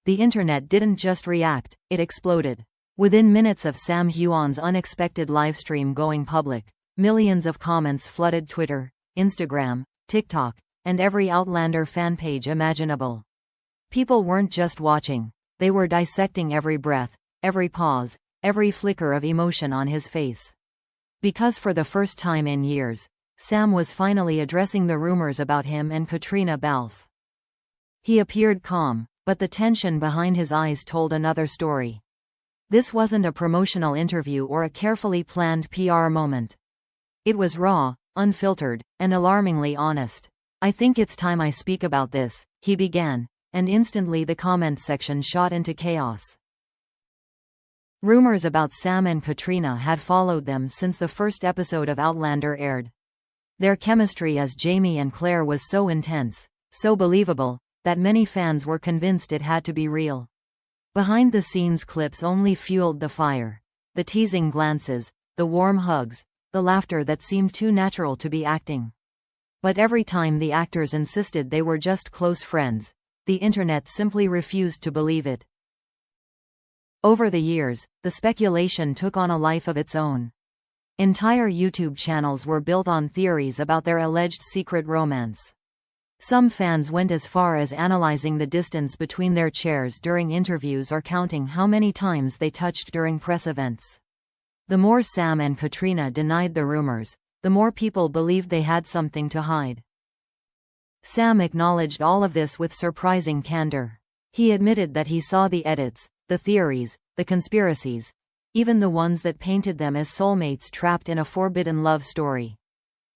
The internet didn't just react, it exploded. Within minutes of Sam Heughan's unexpected livestream going public, millions of comments flooded Twitter, Instagram, TikTok, and every Outlander fan page imaginable. People weren't just watching, they were dissecting every breath, every pause, every flicker of emotion on his face. Because for the first time in years, Sam was finally addressing the rumors about him and Caitriona Balfe. He appeared calm, but the tension behind his eyes told another story. This wasn't a promotional interview or a carefully planned PR moment. It was raw, unfiltered, and alarmingly honest. "I think it's time I speak about this," he began, and instantly the comment section shot into chaos. Rumors about Sam and Caitríona had followed them since the first episode of Outlander aired. Their chemistry as Jamie and Claire was so intense, so believable, that many fans were convinced it had to be real. Behind-the-scenes clips only fueled the fire. The teasing glances, the warm hugs, the laughter that seemed too natural to be acting. But every time the actors insisted they were just close friends, the internet simply refused to believe it. Over the years, the speculation took on a life of its own. Entire YouTube channels were built on theories about their alleged secret romance. Some fans went as far as analyzing the distance between their chairs during interviews or counting how many times they touched during press events. The more Sam and Caitríona denied the rumors, the more people believed they had something to hide. Sam acknowledged all of this with surprising candor. He admitted that he saw the edits, the theories, the conspiracies, even the ones that painted them as soulmates trapped in a forbidden love story.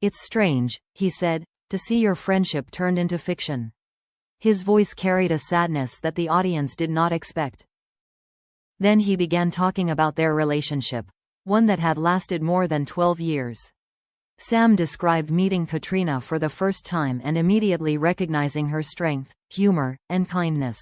"It's strange," he said, "to see your friendship turned into fiction." His voice carried a sadness that the audience did not expect. Then he began talking about their relationship, one that had lasted more than 12 years. Sam described meeting Caitríona for the first time and immediately recognizing her strength, humor, and kindness.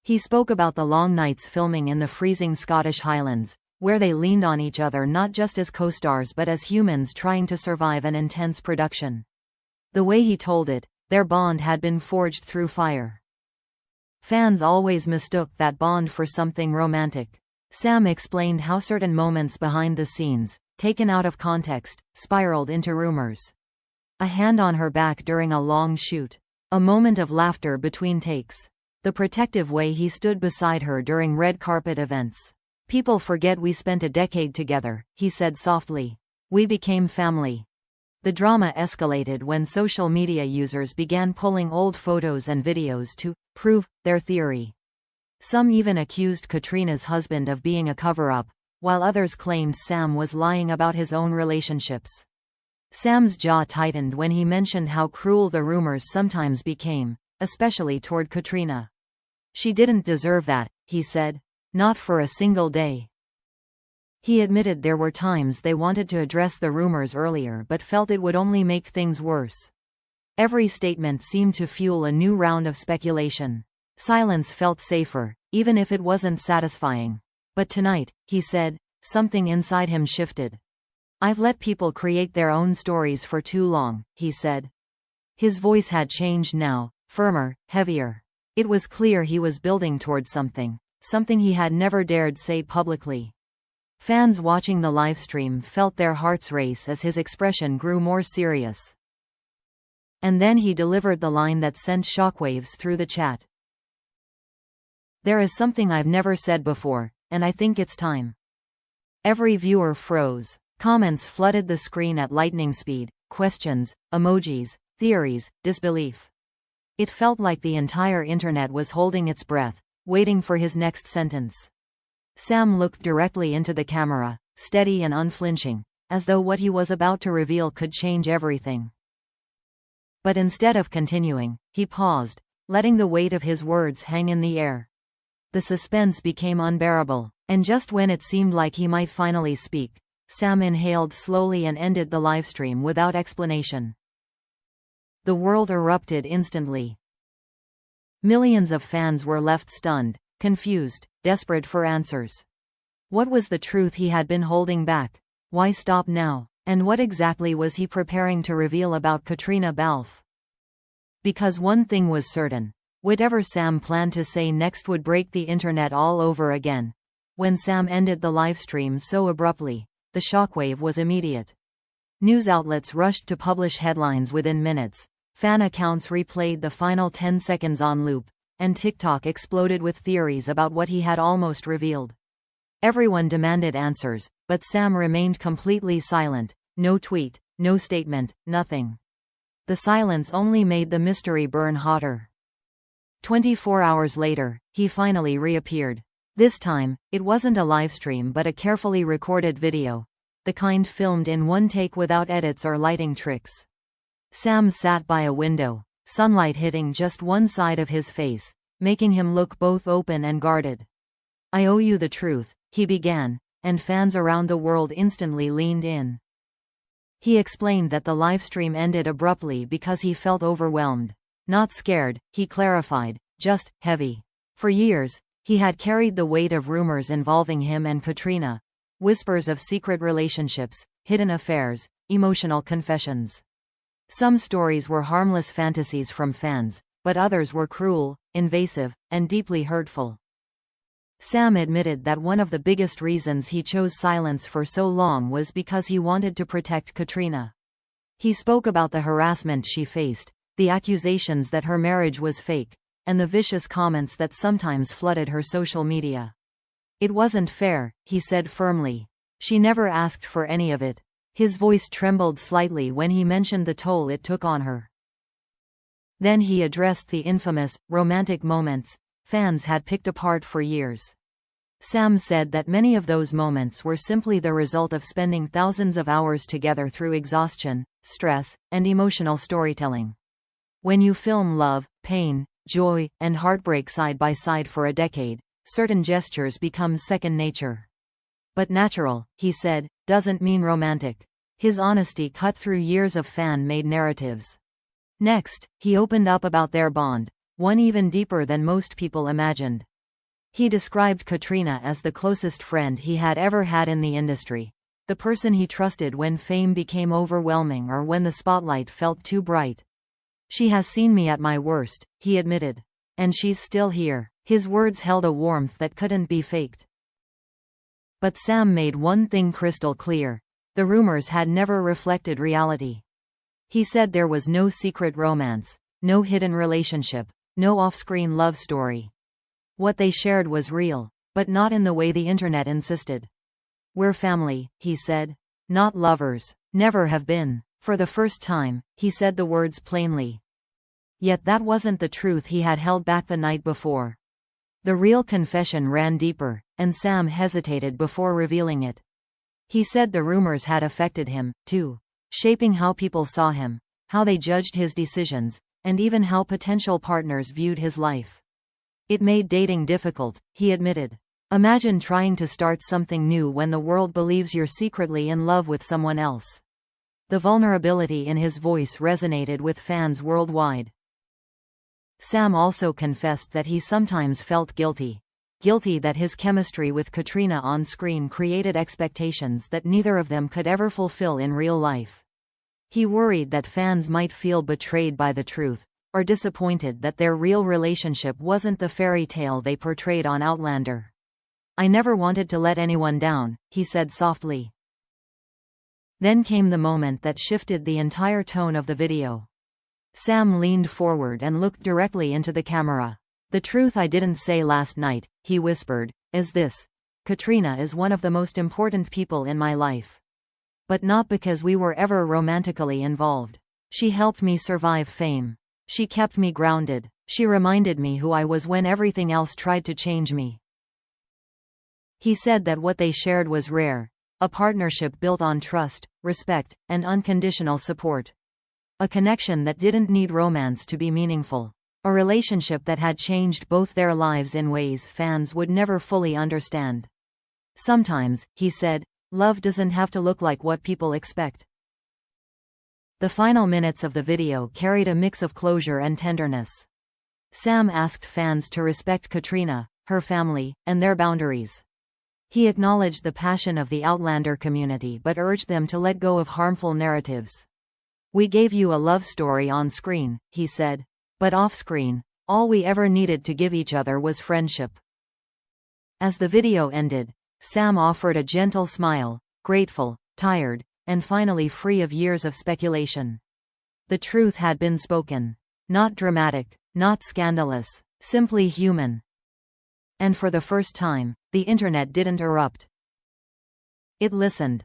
He spoke about the long nights filming in the freezing Scottish Highlands, where they leaned on each other not just as co-stars but as humans trying to survive an intense production. The way he told it, their bond had been forged through fire. Fans always mistook that bond for something romantic. Sam explained how certain moments behind the scenes, taken out of context, spiraled into rumors. A hand on her back during a long shoot. A moment of laughter between takes. The protective way he stood beside her during red carpet events. "People forget we spent a decade together," he said softly. "We became family." The drama escalated when social media users began pulling old photos and videos to prove their theory. Some even accused Caitríona's husband of being a cover-up, while others claimed Sam was lying about his own relationships. Sam's jaw tightened when he mentioned how cruel the rumors sometimes became, especially toward Caitríona. "She didn't deserve that," he said. "Not for a single day." He admitted there were times they wanted to address the rumors earlier but felt it would only make things worse. Every statement seemed to fuel a new round of speculation. Silence felt safer, even if it wasn't satisfying. "But tonight," he said, something inside him shifted. "I've let people create their own stories for too long," he said. His voice had changed now, firmer, heavier. It was clear he was building towards something he had never dared say publicly. Fans watching the livestream felt their hearts race as his expression grew more serious. And then he delivered the line that sent shockwaves through the chat. "There is something I've never said before, and I think it's time." Every viewer froze. Comments flooded the screen at lightning speed, questions, emojis, theories, disbelief. It felt like the entire internet was holding its breath, waiting for his next sentence. Sam looked directly into the camera, steady and unflinching, as though what he was about to reveal could change everything. But instead of continuing, he paused, letting the weight of his words hang in the air. The suspense became unbearable, and just when it seemed like he might finally speak, Sam inhaled slowly and ended the livestream without explanation. The world erupted instantly. Millions of fans were left stunned, confused, desperate for answers. What was the truth he had been holding back? Why stop now? And what exactly was he preparing to reveal about Caitríona Balfe? Because one thing was certain, Whatever Sam planned to say next would break the internet all over again. When Sam ended the livestream so abruptly, the shockwave was immediate. News outlets rushed to publish headlines within minutes. Fan accounts replayed the final 10 seconds on loop, and TikTok exploded with theories about what he had almost revealed. Everyone demanded answers, but Sam remained completely silent. No tweet, no statement, nothing. The silence only made the mystery burn hotter. 24 hours later, he finally reappeared. This time, it wasn't a livestream but a carefully recorded video, the kind filmed in one take without edits or lighting tricks. Sam sat by a window, sunlight hitting just one side of his face, making him look both open and guarded. "I owe you the truth," he began, and fans around the world instantly leaned in. He explained that the livestream ended abruptly because he felt overwhelmed. Not scared, he clarified, just heavy. For years, he had carried the weight of rumors involving him and Caitríona, whispers of secret relationships, hidden affairs, emotional confessions. Some stories were harmless fantasies from fans, but others were cruel, invasive, and deeply hurtful. Sam admitted that one of the biggest reasons he chose silence for so long was because he wanted to protect Caitríona. He spoke about the harassment she faced, the accusations that her marriage was fake, and the vicious comments that sometimes flooded her social media. "It wasn't fair," he said firmly. "She never asked for any of it." His voice trembled slightly when he mentioned the toll it took on her. Then he addressed the infamous, romantic moments fans had picked apart for years. Sam said that many of those moments were simply the result of spending thousands of hours together through exhaustion, stress, and emotional storytelling. When you film love, pain, joy, and heartbreak side by side for a decade, certain gestures become second nature. But natural, he said, doesn't mean romantic. His honesty cut through years of fan-made narratives. Next, he opened up about their bond, one even deeper than most people imagined. He described Caitríona as the closest friend he had ever had in the industry, the person he trusted when fame became overwhelming or when the spotlight felt too bright. "She has seen me at my worst," he admitted. "And she's still here." His words held a warmth that couldn't be faked. But Sam made one thing crystal clear: the rumors had never reflected reality. He said there was no secret romance, no hidden relationship, no off-screen love story. What they shared was real, but not in the way the internet insisted. "We're family," he said. "Not lovers. Never have been." For the first time, he said the words plainly. Yet that wasn't the truth he had held back the night before. The real confession ran deeper, and Sam hesitated before revealing it. He said the rumors had affected him, too, shaping how people saw him, how they judged his decisions, and even how potential partners viewed his life. "It made dating difficult," he admitted. "Imagine trying to start something new when the world believes you're secretly in love with someone else." The vulnerability in his voice resonated with fans worldwide. Sam also confessed that he sometimes felt guilty. Guilty that his chemistry with Caitríona on screen created expectations that neither of them could ever fulfill in real life. He worried that fans might feel betrayed by the truth, or disappointed that their real relationship wasn't the fairy tale they portrayed on Outlander. "I never wanted to let anyone down," he said softly. Then came the moment that shifted the entire tone of the video. Sam leaned forward and looked directly into the camera. "The truth I didn't say last night," he whispered, "is this. Caitríona is one of the most important people in my life. But not because we were ever romantically involved. She helped me survive fame. She kept me grounded. She reminded me who I was when everything else tried to change me." He said that what they shared was rare. A partnership built on trust, respect, and unconditional support. A connection that didn't need romance to be meaningful. A relationship that had changed both their lives in ways fans would never fully understand. "Sometimes," he said, "love doesn't have to look like what people expect." The final minutes of the video carried a mix of closure and tenderness. Sam asked fans to respect Caitríona, her family, and their boundaries. He acknowledged the passion of the Outlander community but urged them to let go of harmful narratives. "We gave you a love story on screen," he said. "But off-screen, All we ever needed to give each other was friendship." As the video ended, Sam offered a gentle smile, grateful, tired, and finally free of years of speculation. The truth had been spoken. Not dramatic, not scandalous, simply human. And for the first time, the internet didn't erupt. It listened.